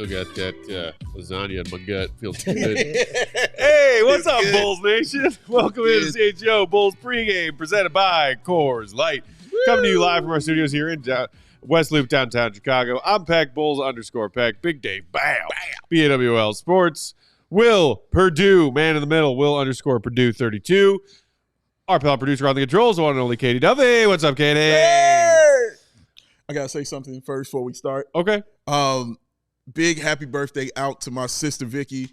Still got that lasagna in my gut. Feels good. Hey, what's up, good. Bulls Nation? Welcome to CHGO Bulls Pregame, presented by Coors Light. Woo! Coming to you live from our studios here in West Loop, downtown Chicago. I'm Peck, Bulls_Peck, Big Dave, bam, BAWL Sports. Will Perdue, man in the middle, Will_Perdue 32. Our pal producer on the controls, the one and only Katie Duffy. What's up, Katie? Hey! I got to say something first before we start. Okay. Big happy birthday out to my sister, Vicky.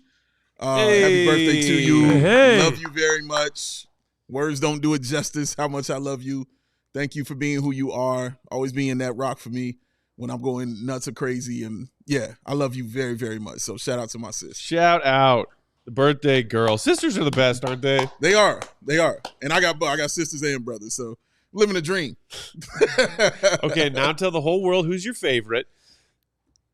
Happy birthday to you. Hey. Love you very much. Words don't do it justice how much I love you. Thank you for being who you are, always being that rock for me when I'm going nuts or crazy. And, yeah, I love you very, very much. So shout out to my sis. Shout out. The birthday girl. Sisters are the best, aren't they? They are. They are. And I got sisters and brothers, so living a dream. Okay, now tell the whole world who's your favorite.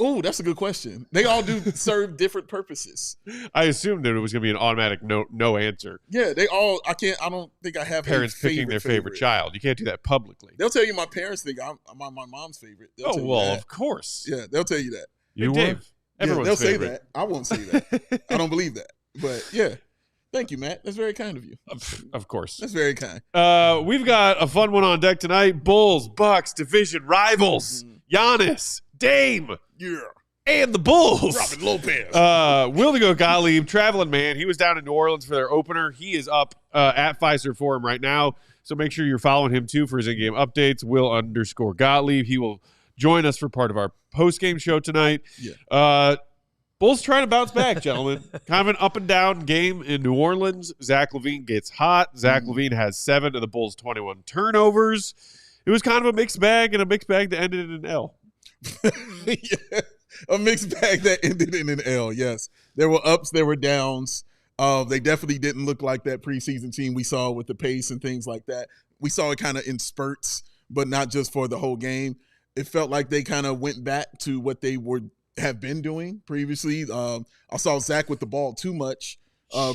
Oh, that's a good question. They all do serve different purposes. I assumed that it was going to be an automatic no answer. Yeah, they all. I don't think I have parents picking their favorite child. You can't do that publicly. They'll tell you my parents think I'm my mom's favorite. Of course. Yeah, they'll tell you that. You Dave. Everyone's they'll favorite. say that. I won't say that. I don't believe that. But yeah. Thank you, Matt. That's very kind of you. Of course. That's very kind. We've got a fun one on deck tonight. Bulls, Bucks, division rivals. Giannis, Dame. Yeah. And the Bulls. Robin Lopez. Will Gottlieb, traveling man. He was down in New Orleans for their opener. He is up at Fiserv Forum right now. So make sure you're following him, too, for his in-game updates. Will_Gottlieb. He will join us for part of our post-game show tonight. Yeah. Bulls trying to bounce back, gentlemen. Kind of an up-and-down game in New Orleans. Zach LaVine gets hot. Zach LaVine has 7 of the Bulls' 21 turnovers. It was kind of a mixed bag, and a mixed bag that ended in an L. Yeah. A mixed bag that ended in an L, yes. There were ups, there were downs. They definitely didn't look like that preseason team we saw with the pace and things like that. We saw it kind of in spurts, but not just for the whole game. It felt like they kind of went back to what they have been doing previously. I saw Zach with the ball too much,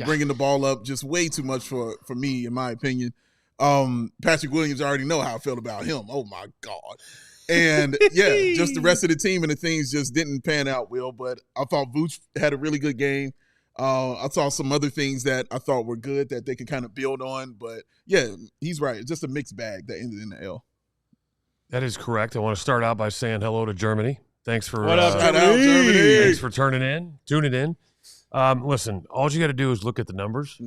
bringing the ball up just way too much for me, in my opinion. Patrick Williams, I already know how I felt about him. Oh, my God. And, yeah, just the rest of the team and the things just didn't pan out, Will. But I thought Vooch had a really good game. I saw some other things that I thought were good that they could kind of build on. But, yeah, he's right. It's just a mixed bag that ended in the L. That is correct. I want to start out by saying hello to Germany. Thanks for Germany. Thanks for tuning in. Listen, all you got to do is look at the numbers,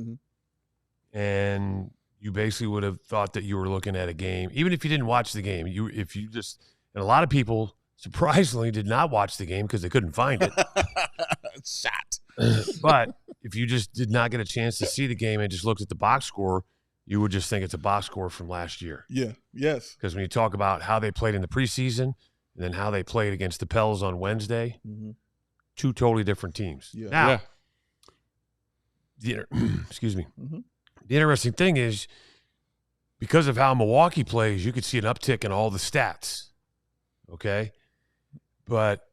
and you basically would have thought that you were looking at a game, even if you didn't watch the game. And a lot of people surprisingly did not watch the game because they couldn't find it. Shot. But if you just did not get a chance to see the game and just looked at the box score, you would just think it's a box score from last year. Yeah. Yes. Because when you talk about how they played in the preseason and then how they played against the Pels on Wednesday, two totally different teams. Yeah. Now, excuse me. The interesting thing is, because of how Milwaukee plays, you could see an uptick in all the stats. Okay? But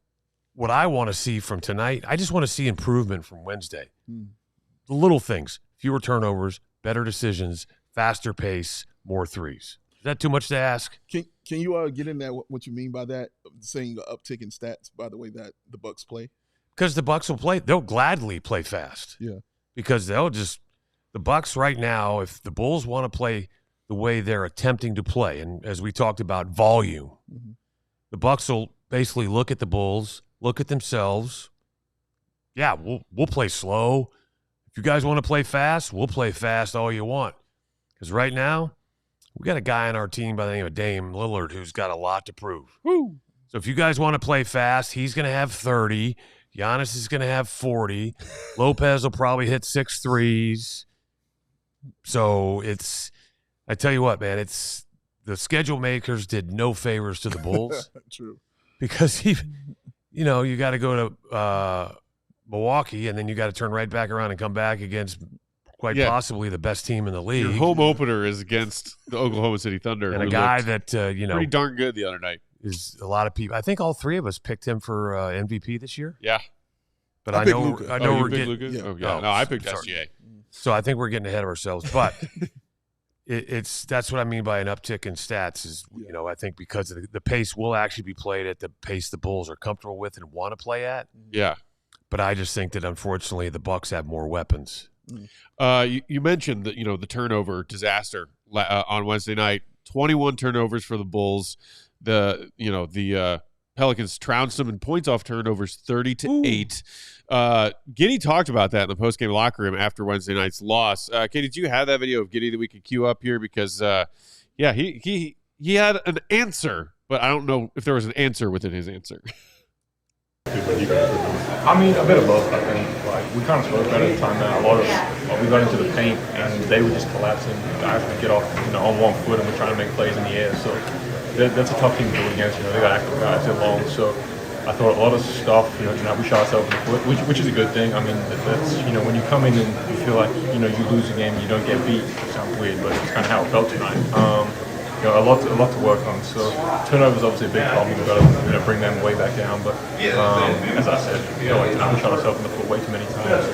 what I want to see from tonight, I just want to see improvement from Wednesday. The little things, fewer turnovers, better decisions, faster pace, more threes. Is that too much to ask? Can you get in there what you mean by that, saying the uptick in stats, by the way, that the Bucks play? Because the Bucks will play. They'll gladly play fast. Yeah. Because the Bucks right now, if the Bulls want to play the way they're attempting to play, and as we talked about, volume, the Bucks will basically look at the Bulls, look at themselves. Yeah, we'll play slow. If you guys want to play fast, we'll play fast all you want. Because right now, we got a guy on our team by the name of Damian Lillard who's got a lot to prove. Woo. So if you guys want to play fast, he's going to have 30. Giannis is going to have 40. Lopez will probably hit 6 threes. So I tell you what, man, the schedule makers did no favors to the Bulls. True. Because you got to go to Milwaukee, and then you got to turn right back around and come back against possibly the best team in the league. Your home opener is against the Oklahoma City Thunder. And a guy that, pretty darn good the other night. Is a lot of people. I think all three of us picked him for MVP this year. Yeah. But I know we're getting. Luka? Yeah. No, I picked SGA. So I think we're getting ahead of ourselves. But that's what I mean by an uptick in stats is, I think because the pace will actually be played at the pace the Bulls are comfortable with and want to play at. Yeah. But I just think that, unfortunately, the Bucks have more weapons. You mentioned that, the turnover disaster on Wednesday night. 21 turnovers for the Bulls. The Pelicans trounced them in points off turnovers 30-8. Giddey talked about that in the postgame locker room after Wednesday night's loss. Katie, did you have that video of Giddey that we could queue up here? Because, he had an answer, but I don't know if there was an answer within his answer. I mean, a bit of both, I think. Like, we kind of spoke about it at the time that we got into the paint and they were just collapsing. Guys would get off, on one foot and we're trying to make plays in the air. So that's a tough team to do against. They got active guys that long. So I thought a lot of stuff, we shot ourselves in the foot, which is a good thing. I mean, that's, when you come in and you feel like, you lose a game and you don't get beat, it sounds weird, but it's kind of how it felt tonight. A lot to work on. So turnovers obviously a big problem. We've got to bring them way back down. But as I said, we shot ourselves in the foot way too many times.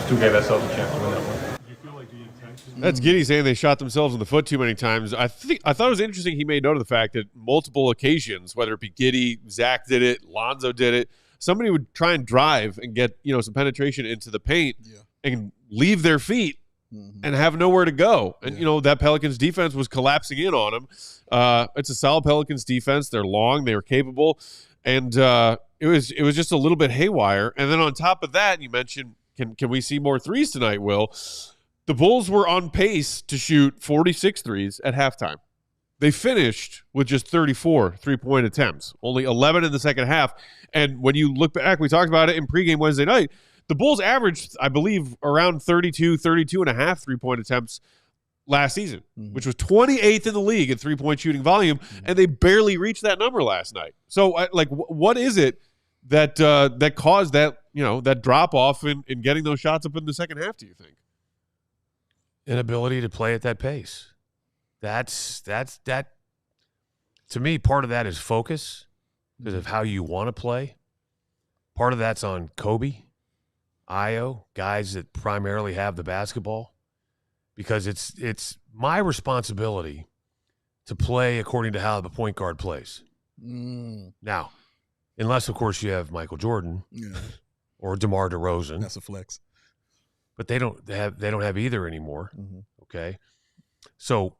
Still gave ourselves a chance to win that one. That's Giddey saying they shot themselves in the foot too many times. I thought it was interesting he made note of the fact that multiple occasions, whether it be Giddey, Zach did it, Lonzo did it, somebody would try and drive and get some penetration into the paint and leave their feet and have nowhere to go. And, that Pelicans defense was collapsing in on them. It's a solid Pelicans defense. They're long. They were capable. And it was just a little bit haywire. And then on top of that, you mentioned, can we see more threes tonight, Will? The Bulls were on pace to shoot 46 threes at halftime. They finished with just 34 three-point attempts, only 11 in the second half. And when you look back, we talked about it in pregame Wednesday night, the Bulls averaged, I believe, around 32 and a half three-point attempts last season, which was 28th in the league in three-point shooting volume, and they barely reached that number last night. So, what is it that caused that, that drop-off in getting those shots up in the second half, do you think? Inability to play at that pace. That's to me, part of that is focus because of how you want to play. Part of that's on Kobe, Io, guys that primarily have the basketball, because it's my responsibility to play according to how the point guard plays. Now, unless of course you have Michael Jordan or DeMar DeRozan. That's a flex. But they don't have either anymore. Okay, so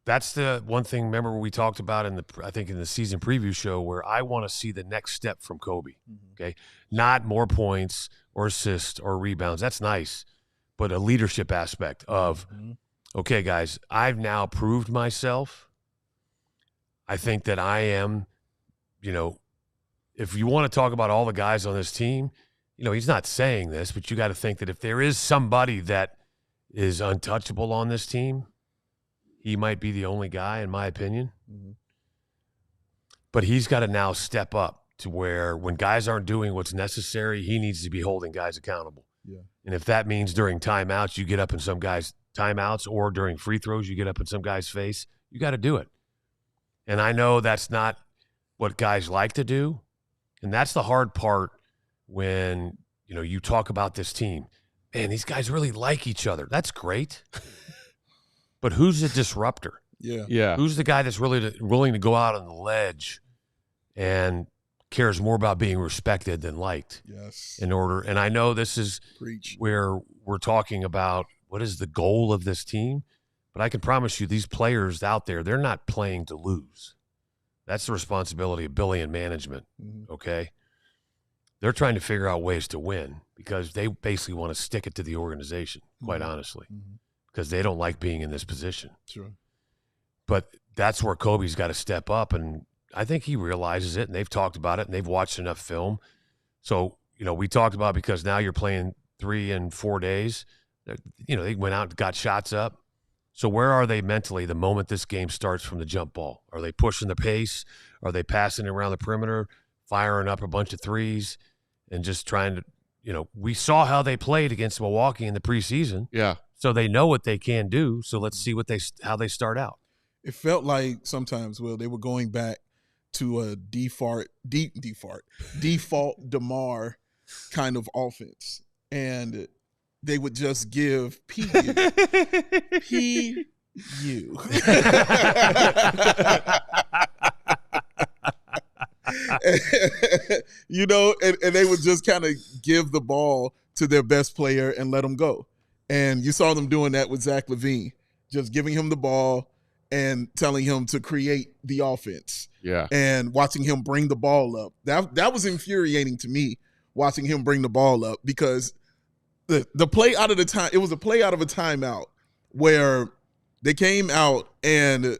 that's the one thing. Remember we talked about in the season preview show where I want to see the next step from Kobe. Okay, not more points or assists or rebounds. That's nice, but a leadership aspect of okay, guys, I've now proved myself. I think that I am. If you want to talk about all the guys on this team. He's not saying this, but you got to think that if there is somebody that is untouchable on this team, he might be the only guy, in my opinion. But he's got to now step up to where when guys aren't doing what's necessary, he needs to be holding guys accountable. And if that means during timeouts, you get up in some guys' timeouts, or during free throws, you get up in some guy's face, you got to do it. And I know that's not what guys like to do, and that's the hard part. When, you talk about this team, man, these guys really like each other. That's great. But who's the disruptor? Yeah. Who's the guy that's really willing to go out on the ledge and cares more about being respected than liked? Yes. And I know this is where we're talking about what is the goal of this team, but I can promise you these players out there, they're not playing to lose. That's the responsibility of Billy and management, okay? They're trying to figure out ways to win because they basically want to stick it to the organization, quite honestly, because they don't like being in this position. Sure. But that's where Kobe's got to step up, and I think he realizes it, and they've talked about it, and they've watched enough film. So, we talked about because now you're playing 3 and 4 days. They went out and got shots up. So where are they mentally the moment this game starts from the jump ball? Are they pushing the pace? Are they passing around the perimeter, firing up a bunch of threes? And just trying to, we saw how they played against Milwaukee in the preseason. Yeah. So they know what they can do. So let's see how they start out. It felt like sometimes, Will, they were going back to a default DeMar kind of offense. And they would just give PU. PU. You know, and they would just kind of give the ball to their best player and let them go. And you saw them doing that with Zach LaVine, just giving him the ball and telling him to create the offense. Yeah. And watching him bring the ball up. That was infuriating to me, watching him bring the ball up, because the play out of the time, it was a play out of a timeout where they came out and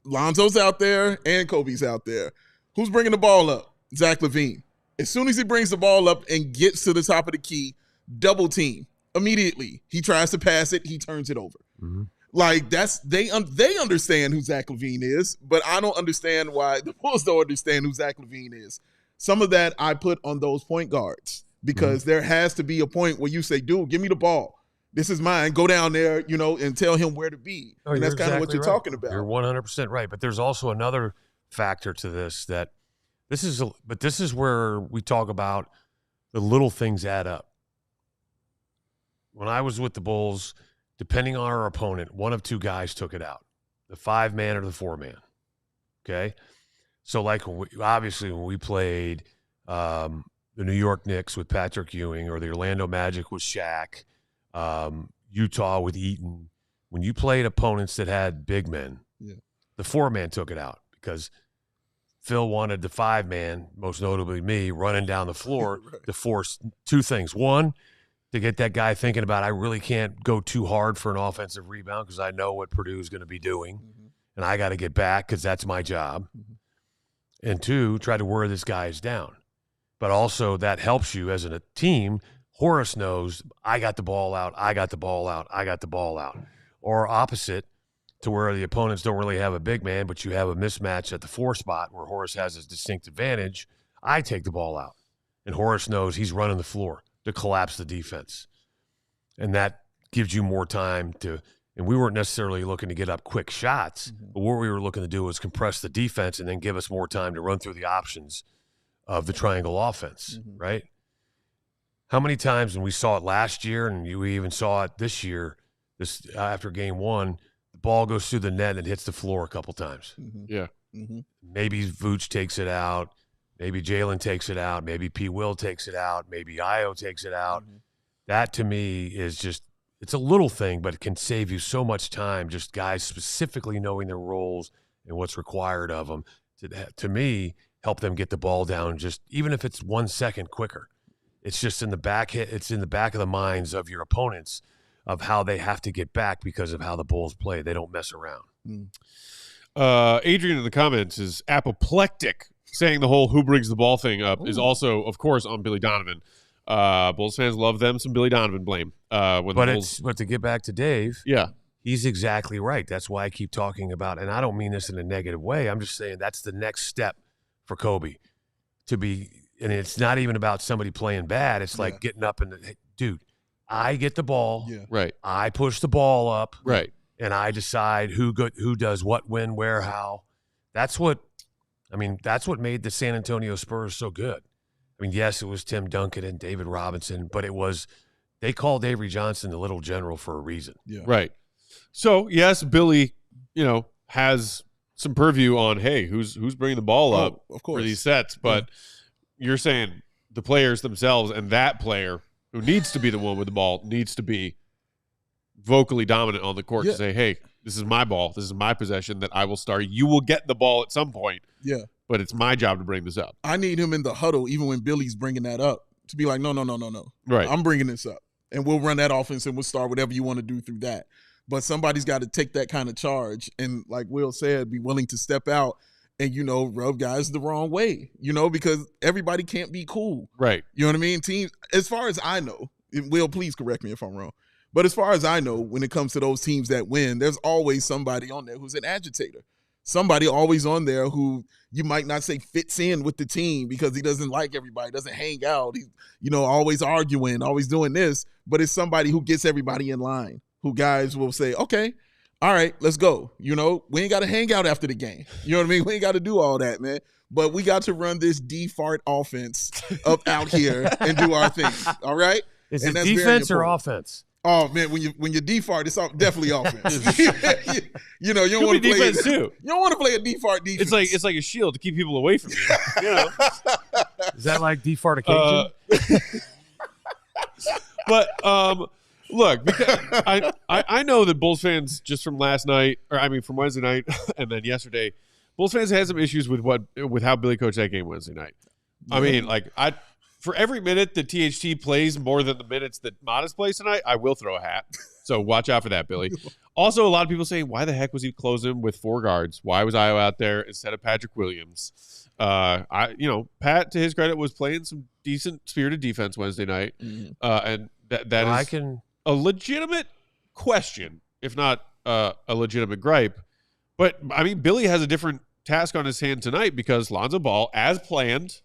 Lonzo's out there and Kobe's out there. Who's bringing the ball up? Zach LaVine. As soon as he brings the ball up and gets to the top of the key, double team. Immediately, he tries to pass it, he turns it over. Mm-hmm. Like, they understand who Zach LaVine is, but I don't understand why the Bulls don't understand who Zach LaVine is. Some of that I put on those point guards, because there has to be a point where you say, dude, give me the ball. This is mine. Go down there, you know, and tell him where to be. Oh, and that's kind of what you're talking about. You're 100% right. But there's also another factor to this, that this is where we talk about the little things add up. When I was with the Bulls, depending on our opponent, one of two guys took it out, the 5-man or the 4-man. Okay? So, like, when we played the New York Knicks with Patrick Ewing, or the Orlando Magic with Shaq, Utah with Eaton, when you played opponents that had big men, the 4-man took it out, because Phil wanted the 5-man, most notably me, running down the floor to force two things. One, to get that guy thinking about, I really can't go too hard for an offensive rebound because I know what Purdue is going to be doing, and I got to get back because that's my job. And two, try to wear this guy's down. But also that helps you as a team. Horace knows, I got the ball out, I got the ball out, I got the ball out. Or opposite, to where the opponents don't really have a big man, but you have a mismatch at the 4 spot where Horace has his distinct advantage, I take the ball out. And Horace knows he's running the floor to collapse the defense. And that gives you more time to – and we weren't necessarily looking to get up quick shots, but what we were looking to do was compress the defense and then give us more time to run through the options of the triangle offense, right? How many times, and we saw it last year and we even saw it this year, after game 1, the ball goes through the net and hits the floor a couple times. Yeah. Maybe Vooch takes it out. Maybe Jalen takes it out. Maybe P. Will takes it out. Maybe Io takes it out. That, to me, is just – it's a little thing, but it can save you so much time, just guys specifically knowing their roles and what's required of them to me, help them get the ball down, just even if it's 1 second quicker. It's just in the back of the minds of your opponents of how they have to get back because of how the Bulls play. They don't mess around. Adrian in the comments is apoplectic, saying the whole who brings the ball thing up is also, of course, on Billy Donovan. Bulls fans love them some Billy Donovan blame. But to get back to Dave, yeah, he's exactly right. That's why I keep talking about, and I don't mean this in a negative way. I'm just saying that's the next step for Kobe to be, and it's not even about somebody playing bad. It's like getting up and, hey, dude, I get the ball, right? I push the ball up, right, and I decide who does what, when, where, how. That's what made the San Antonio Spurs so good. I mean, yes, it was Tim Duncan and David Robinson, but they called Avery Johnson the little general for a reason. Yeah. Right. So, yes, Billy, has some purview on, hey, who's bringing the ball up of course, for these sets, but you're saying the players themselves, and that player who needs to be the one with the ball needs to be vocally dominant on the court to say, hey, this is my ball. This is my possession that I will start. You will get the ball at some point. Yeah. But it's my job to bring this up. I need him in the huddle, even when Billy's bringing that up, to be like, no. Right. I'm bringing this up. And we'll run that offense and we'll start whatever you want to do through that. But somebody's got to take that kind of charge and, like Will said, be willing to step out and, rub guys the wrong way, because everybody can't be cool. Right. You know what I mean? Teams, as far as I know, Will, please correct me if I'm wrong. But as far as I know, when it comes to those teams that win, there's always somebody on there who's an agitator. Somebody always on there who you might not say fits in with the team because he doesn't like everybody, doesn't hang out. He's, always arguing, always doing this. But it's somebody who gets everybody in line, who guys will say, okay, all right, let's go. We ain't got to hang out after the game. You know what I mean? We ain't got to do all that, man. But we got to run this D-fart offense up out here and do our thing. All right? Is it defense or offense? Oh man, when you defart, it's definitely offense. you don't want to play defense too. You don't want to play a defart defense. It's like a shield to keep people away from you. You know? Is that like defartication? But look, because I know that Bulls fans just from last night, from Wednesday night and then yesterday, Bulls fans had some issues with how Billy coached that game Wednesday night. I mean, for every minute that THT plays more than the minutes that Modest plays tonight, I will throw a hat. So watch out for that, Billy. Also, a lot of people saying, why the heck was he closing with 4 guards? Why was Io out there instead of Patrick Williams? Pat, to his credit, was playing some decent spirited defense Wednesday night. Mm-hmm. And that is a legitimate question, if not a legitimate gripe. But, I mean, Billy has a different task on his hand tonight because Lonzo Ball, as planned,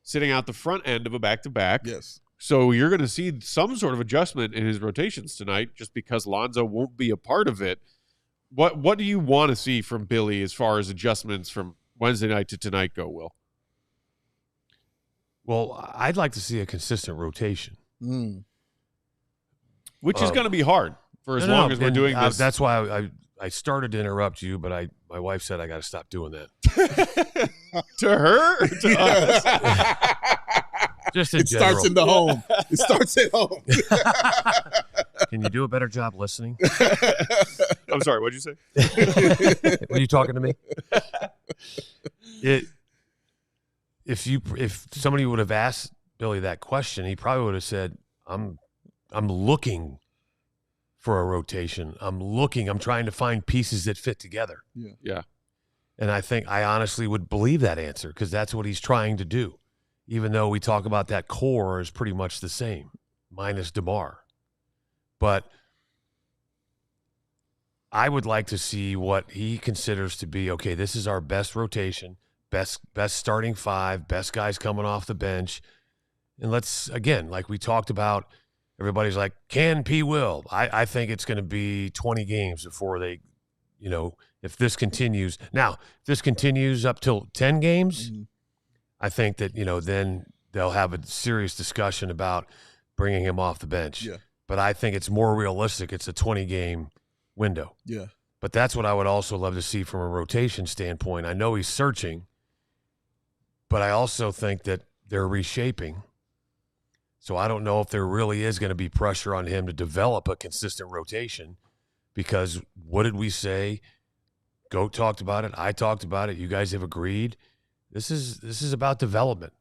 sitting out the front end of a back-to-back. Yes. So you're going to see some sort of adjustment in his rotations tonight just because Lonzo won't be a part of it. What do you want to see from Billy as far as adjustments from Wednesday night to tonight go, Will? Well, I'd like to see a consistent rotation. Which is going to be hard for as long as we're doing this. That's why I started to interrupt you, but my wife said I got to stop doing that. To her or to us? Just in general. Starts in the home. It starts at home. Can you do a better job listening? I'm sorry, what'd you say? Were you talking to me? If somebody would have asked Billy that question, he probably would have said, I'm looking for a rotation. I'm trying to find pieces that fit together. Yeah. And I honestly would believe that answer because that's what he's trying to do. Even though we talk about that core is pretty much the same, minus DeMar. But I would like to see what he considers to be, okay, this is our best rotation, best starting 5, best guys coming off the bench. And let's, again, like we talked about, everybody's like, can P. Will? I think it's going to be 20 games before they, if this continues. Now, if this continues up till 10 games, I think that, then they'll have a serious discussion about bringing him off the bench. Yeah. But I think it's more realistic. It's a 20-game window. Yeah. But that's what I would also love to see from a rotation standpoint. I know he's searching, but I also think that they're reshaping. So I don't know if there really is going to be pressure on him to develop a consistent rotation because what did we say? Goat talked about it. I talked about it. You guys have agreed. This is about development.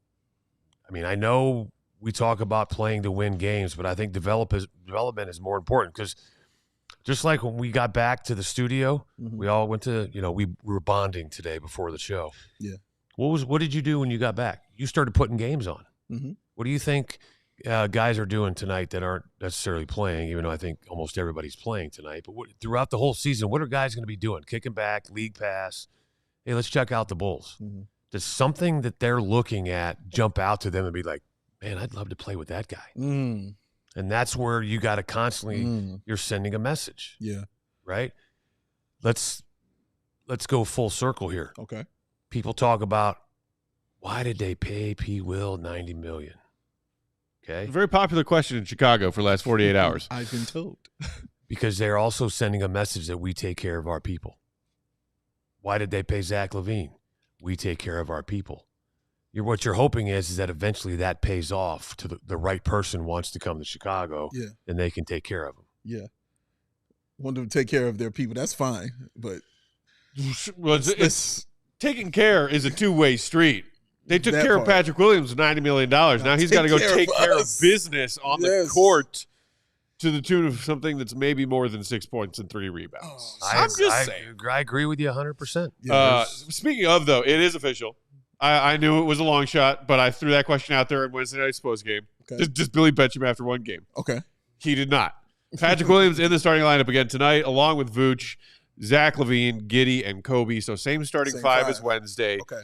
I mean, I know we talk about playing to win games, but I think development is more important because just like when we got back to the studio, we all went to, we were bonding today before the show. Yeah. What did you do when you got back? You started putting games on. What do you think guys are doing tonight that aren't necessarily playing, even though I think almost everybody's playing tonight? But throughout the whole season, what are guys going to be doing? Kicking back, league pass. Hey, let's check out the Bulls. Does something that they're looking at jump out to them and be like, man, I'd love to play with that guy? And that's where you got to constantly, you're sending a message. Yeah. Right? Let's go full circle here. Okay. People talk about, why did they pay P. Will $90 million? Okay. A very popular question in Chicago for the last 48 hours. I've been told. Because they're also sending a message that we take care of our people. Why did they pay Zach LaVine? We take care of our people. What you're hoping is that eventually that pays off to the right person wants to come to Chicago, and they can take care of them. Yeah. Want them to take care of their people. That's fine. But it's taking care is a two-way street. They took care of Patrick Williams, $90 million. Now he's got to go take care of business on the court to the tune of something that's maybe more than 6 points and 3 rebounds. I'm just saying. I agree with you 100%. Speaking of, though, it is official. I knew it was a long shot, but I threw that question out there in Wednesday night's post game. Okay. Just Billy bet him after one game. Okay. He did not. Patrick Williams in the starting lineup again tonight, along with Vooch, Zach LaVine, Giddey, and Kobe. So same starting five as Wednesday. Okay.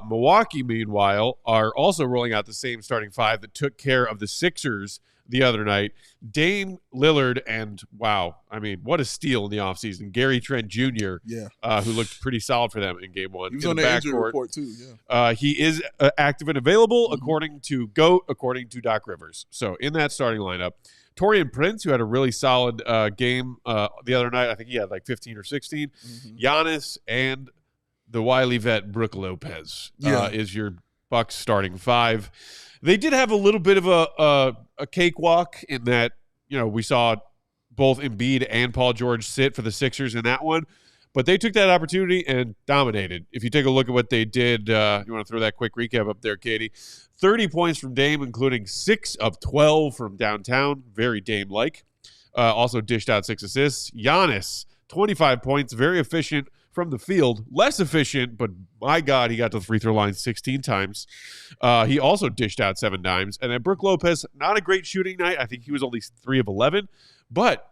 Milwaukee, meanwhile, are also rolling out the same starting 5 that took care of the Sixers the other night. Dame, Lillard, and wow, I mean, what a steal in the offseason. Gary Trent Jr., who looked pretty solid for them in game 1. He was on the injury report too, he is active and available, according to GOAT, according to Doc Rivers. So in that starting lineup, Taurean Prince, who had a really solid game the other night. I think he had like 15 or 16. Giannis and the wily vet Brook Lopez is your Bucks starting five. They did have a little bit of a cakewalk in that, we saw both Embiid and Paul George sit for the Sixers in that one, but they took that opportunity and dominated. If you take a look at what they did, you want to throw that quick recap up there, Katie? 30 points from Dame, including 6 of 12 from downtown. Very Dame-like. Also dished out 6 assists. Giannis, 25 points, very efficient from the field. Less efficient, but my God, he got to the free throw line 16 times. He also dished out 7 dimes. And then Brook Lopez, not a great shooting night. I think he was only 3 of 11. But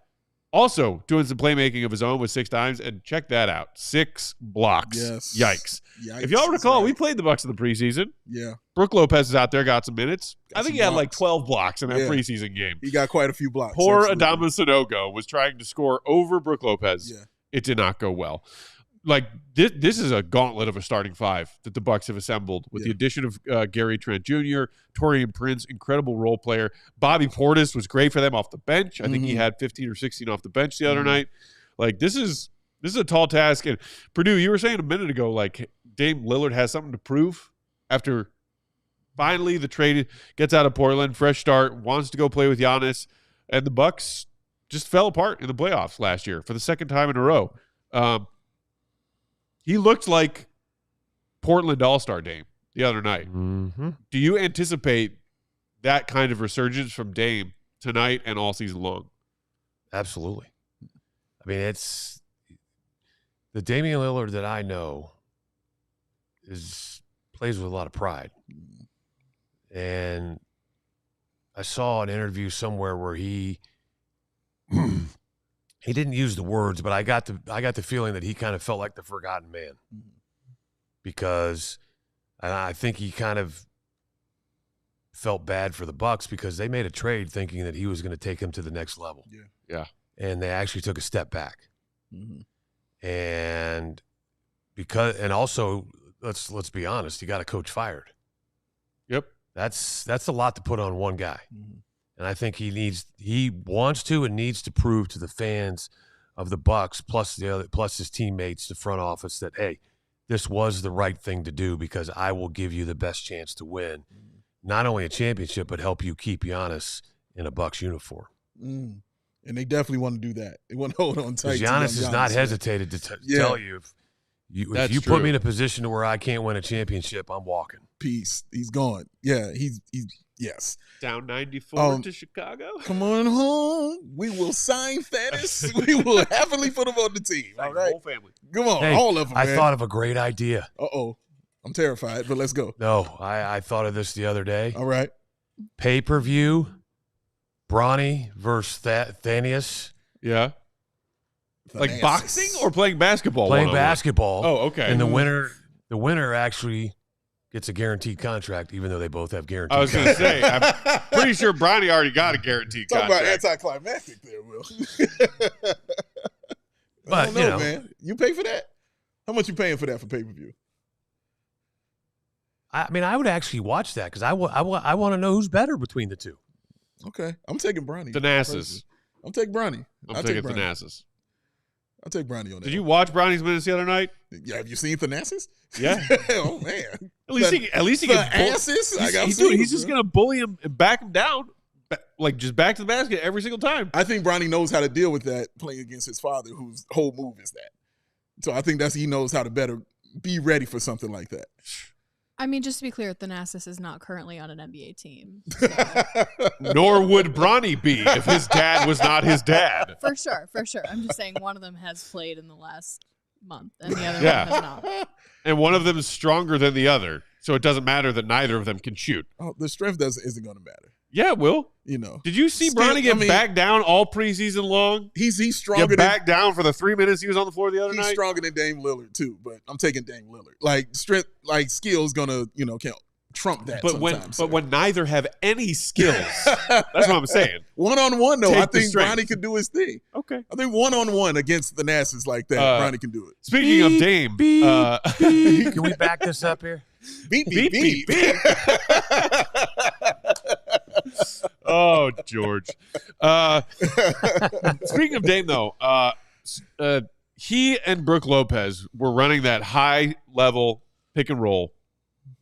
also doing some playmaking of his own with 6 dimes. And check that out. 6 blocks. Yes. Yikes. If y'all recall, we played the Bucks in the preseason. Yeah. Brook Lopez is out there, got some minutes. I think he had like 12 blocks in that preseason game. He got quite a few blocks. Poor Adama Sanogo was trying to score over Brook Lopez. Yeah. It did not go well. Like, this is a gauntlet of a starting five that the Bucks have assembled with the addition of Gary Trent Jr., Taurean Prince, incredible role player. Bobby Portis was great for them off the bench. I think he had 15 or 16 off the bench the other night. Like, this is a tall task. And Perdue, you were saying a minute ago, like, Dame Lillard has something to prove after finally the trade gets out of Portland, fresh start, wants to go play with Giannis, and the Bucks just fell apart in the playoffs last year for the second time in a row. He looked like Portland All-Star Dame the other night. Do you anticipate that kind of resurgence from Dame tonight and all season long? Absolutely. I mean, it's the Damian Lillard that I know plays with a lot of pride. And I saw an interview somewhere where he didn't use the words, but I got the feeling that he kind of felt like the forgotten man, because I think he kind of felt bad for the Bucks because they made a trade thinking that he was going to take him to the next level. Yeah. And they actually took a step back. And also let's be honest, he got a coach fired. Yep. That's a lot to put on one guy. And I think he wants to and needs to prove to the fans of the Bucks plus his teammates, the front office, that, hey, this was the right thing to do because I will give you the best chance to win, not only a championship, but help you keep Giannis in a Bucks uniform. And they definitely want to do that. They want to hold on tight. Giannis has not hesitated to tell you, if you put me in a position to where I can't win a championship, I'm walking. Peace. He's gone. Yeah, he's yes. Down 94 to Chicago. Come on home. We will sign Thaddeus. We will happily put him on the team. All right. Whole family. Come on. Hey, all of them, I man. thought of a great idea. Uh-oh. I'm terrified, but let's go. No, I thought of this the other day. All right. Pay-per-view, Bronny versus Thaddeus. Yeah. Like boxing or playing basketball? Playing basketball. Oh, okay. And the winner actually gets a guaranteed contract, even though they both have guaranteed contracts. I was going to say, I'm pretty sure Bronny already got a guaranteed contract. Talk about anticlimactic there, Will. But, I don't know, man. You pay for that? How much you paying for that for pay-per-view? I mean, I would actually watch that because I want to know who's better between the two. Okay. I'm taking Bronny. Thanasis. I'm taking Bronny. I'm taking Thanasis. I'll take Bronny on that. Did you watch Bronny's minutes the other night? Yeah, have you seen Thanasis? Yeah. Oh man. At least he gets he's just gonna bully him and back him down, like just back to the basket every single time. I think Bronny knows how to deal with that playing against his father, whose whole move is that. So I think he knows how to better be ready for something like that. I mean, just to be clear, Thanasis is not currently on an NBA team. So. Nor would Bronny be if his dad was not his dad. For sure. I'm just saying one of them has played in the last month and the other one has not. And one of them is stronger than the other, so it doesn't matter that neither of them can shoot. Oh, the strength isn't going to matter. Yeah, it will. You know. Did you see Bronny get back down all preseason long? He's stronger. Get back down for the 3 minutes he was on the floor the other night? He's stronger than Dame Lillard, too, but I'm taking Dame Lillard. Like, strength, like, skill's going to, count. Trump that but when neither have any skills, that's what I'm saying. One-on-one, though, I think Bronny could do his thing. Okay. I think one-on-one against the Nassers like that, Bronny can do it. Speaking of Dame. Can we back this up here? Beep. Oh, George. Speaking of Dame, though, he and Brook Lopez were running that high-level pick and roll,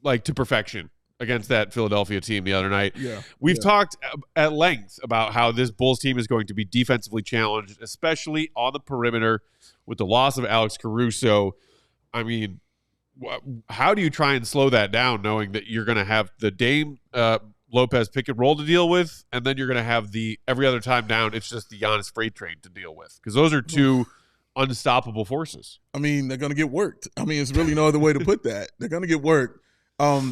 like, to perfection against that Philadelphia team the other night. Yeah. We've talked at length about how this Bulls team is going to be defensively challenged, especially on the perimeter with the loss of Alex Caruso. I mean, how do you try and slow that down knowing that you're going to have the Dame Lopez pick and roll to deal with, and then you're going to have the every other time down, it's just the Giannis freight train to deal with? Because those are two unstoppable forces. I mean, they're going to get worked. I mean, it's really no other way to put that. They're going to get worked.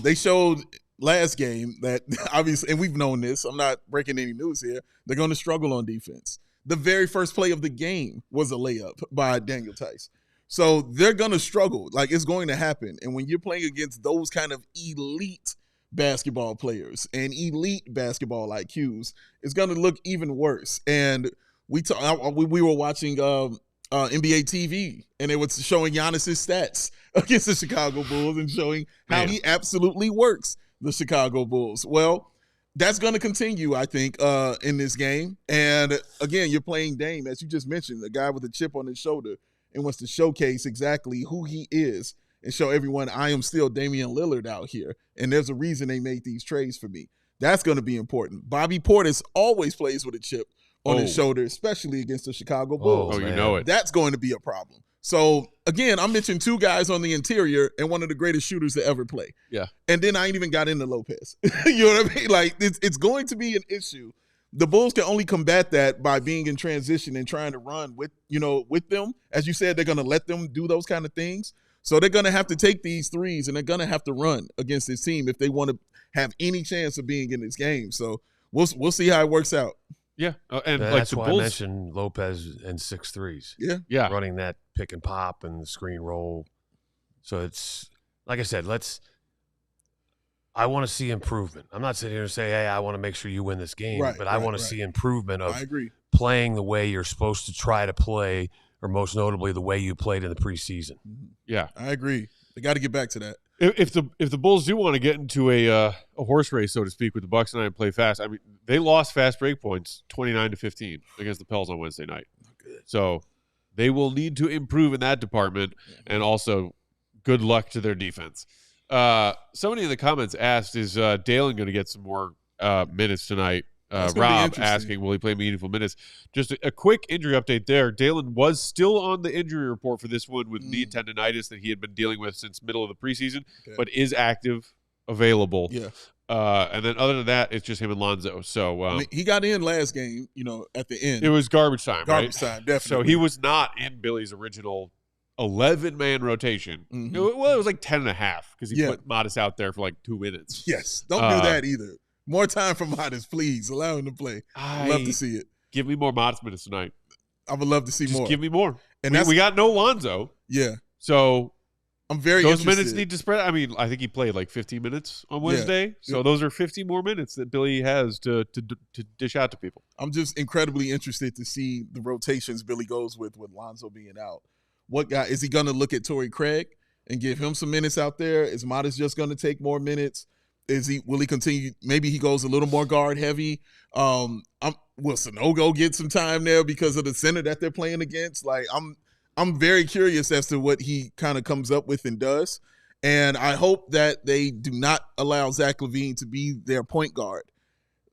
They showed last game that obviously, and we've known this, I'm not breaking any news here, they're going to struggle on defense. The very first play of the game was a layup by Daniel Tice. So they're going to struggle. Like, it's going to happen. And when you're playing against those kind of elite basketball players and elite basketball IQs, it's going to look even worse. And we were watching NBA TV, and it was showing Giannis's stats against the Chicago Bulls and showing how he absolutely works the Chicago Bulls. Well, that's going to continue, I think, in this game. And, again, you're playing Dame, as you just mentioned, the guy with a chip on his shoulder, and wants to showcase exactly who he is and show everyone I am still Damian Lillard out here. And there's a reason they made these trades for me. That's going to be important. Bobby Portis always plays with a chip on his shoulder, especially against the Chicago Bulls. Oh, you know it. That's going to be a problem. So, again, I mentioned two guys on the interior and one of the greatest shooters to ever play. Yeah. And then I ain't even got into Lopez. You know what I mean? Like, it's going to be an issue. The Bulls can only combat that by being in transition and trying to run with them. As you said, they're going to let them do those kind of things. So they're going to have to take these threes, and they're going to have to run against this team if they want to have any chance of being in this game. So we'll see how it works out. Yeah, and that's like why Bulls, I mentioned Lopez and 6 threes. Yeah, running that pick and pop and the screen roll. So it's like I said, I want to see improvement. I'm not sitting here to say, hey, I want to make sure you win this game, but I want to see improvement of playing the way you're supposed to try to play, or most notably the way you played in the preseason. Yeah, I agree. They got to get back to that. If the Bulls do want to get into a horse race, so to speak, with the Bucks tonight and play fast, I mean, they lost fast break points 29-15 against the Pels on Wednesday night. So they will need to improve in that department, and also good luck to their defense. Somebody in the comments asked, is Dalen going to get some more minutes tonight? Rob asking, will he play meaningful minutes? Just a quick injury update there. Dalen was still on the injury report for this one with knee tendonitis that he had been dealing with since middle of the preseason, but is active, available. Yeah. And then other than that, it's just him and Lonzo. So I mean, he got in last game, at the end. It was garbage time, Garbage time, definitely. So he was not in Billy's original 11-man rotation. Well, it was like 10 and a half because he put Modest out there for like 2 minutes. Yes. Don't do that either. More time for Modest, please. Allow him to play. I'd love to see it. Give me more Modest minutes tonight. I would love to see more. Give me more. And we got no Lonzo. Yeah. So I'm very those interested. minutes need to spread. I mean, I think he played like 15 minutes on Wednesday. So those are 50 more minutes that Billy has to dish out to people. I'm just incredibly interested to see the rotations Billy goes with Lonzo being out. What guy is he going to look at? Torrey Craig and give him some minutes out there? Is Modest just going to take more minutes? Will he continue? Maybe he goes a little more guard heavy. Will Sanogo get some time there because of the center that they're playing against? Like, I'm very curious as to what he kind of comes up with and does. And I hope that they do not allow Zach LaVine to be their point guard.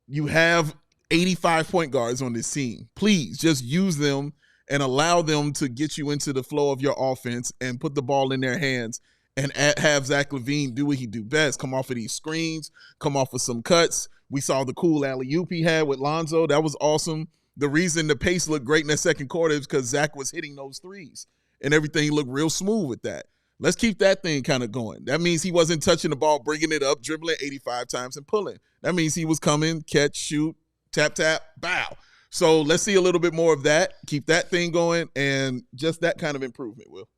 You have 85 point guards on this team. Please just use them and allow them to get you into the flow of your offense and put the ball in their hands and have Zach LaVine do what he do best, come off of these screens, come off of some cuts. We saw the cool alley-oop he had with Lonzo. That was awesome. The reason the pace looked great in that second quarter is because Zach was hitting those threes, and everything looked real smooth with that. Let's keep that thing kind of going. That means he wasn't touching the ball, bringing it up, dribbling 85 times, and pulling. That means he was coming, catch, shoot, tap, tap, bow. So let's see a little bit more of that. Keep that thing going, and just that kind of improvement, Will.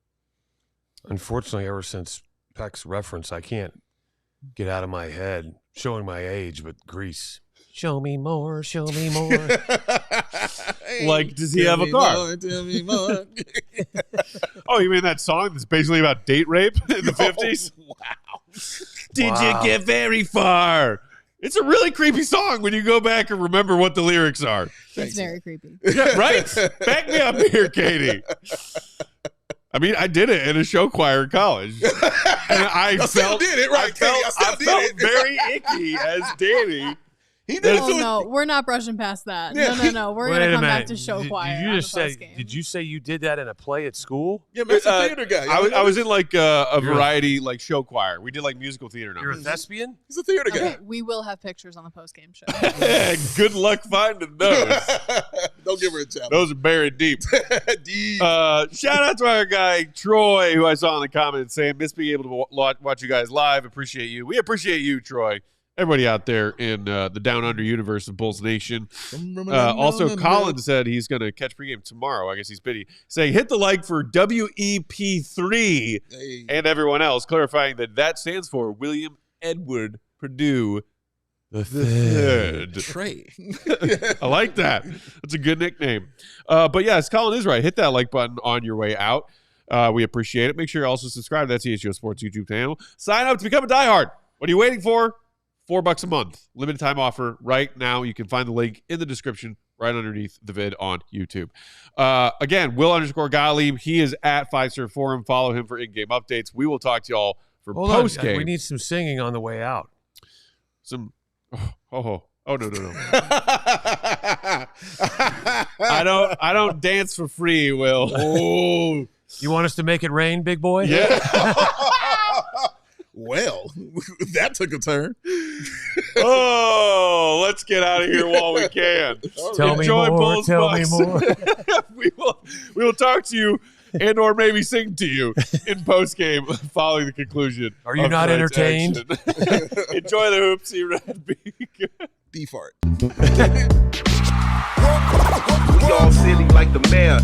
Unfortunately, ever since Peck's reference, I can't get out of my head, showing my age, but Grease. Show me more, show me more. Like, does he have a car? Tell me more. Oh, you mean that song that's basically about date rape in the 50s? Wow. Did you get very far? It's a really creepy song when you go back and remember what the lyrics are. It's very creepy. Yeah, right? Back me up here, Katie. I mean, I did it in a show choir in college. And I still did it, right? I felt very icky as Danny. No, we're not brushing past that. No. We're going to come back to show choir. Did you say you did that in a play at school? Yeah, Mr. Theater guy. I was in like a variety like show choir. We did like musical theater numbers. You're a thespian? He's a theater guy. Okay, we will have pictures on the post-game show. Good luck finding those. Don't give her a challenge. Those are buried deep. Shout out to our guy Troy, who I saw in the comments saying, miss being able to watch you guys live. Appreciate you. We appreciate you, Troy. Everybody out there in the Down Under universe of Bulls Nation. Also, Colin said he's going to catch pregame tomorrow. I guess he's busy. Saying, hit the like for WEP3 and everyone else, clarifying that stands for William Edward Perdue the Third. Trey. I like that. That's a good nickname. But yes, Colin is right. Hit that like button on your way out. We appreciate it. Make sure you also subscribe to that CHGO Sports YouTube channel. Sign up to become a diehard. What are you waiting for? $4 a month. Limited time offer right now. You can find the link in the description right underneath the vid on YouTube. Again, Will_Gottlieb. He is at 5-Star Forum. Follow him for in-game updates. We will talk to y'all for post-game. We need some singing on the way out. No. I don't dance for free, Will. Oh. You want us to make it rain, big boy? Yeah. Well, that took a turn. Oh, let's get out of here while we can. Tell me more. we will talk to you and or maybe sing to you in postgame following the conclusion. Are you not entertained? Enjoy the hoops, Red Beak. D-fart. We all silly like the mayor.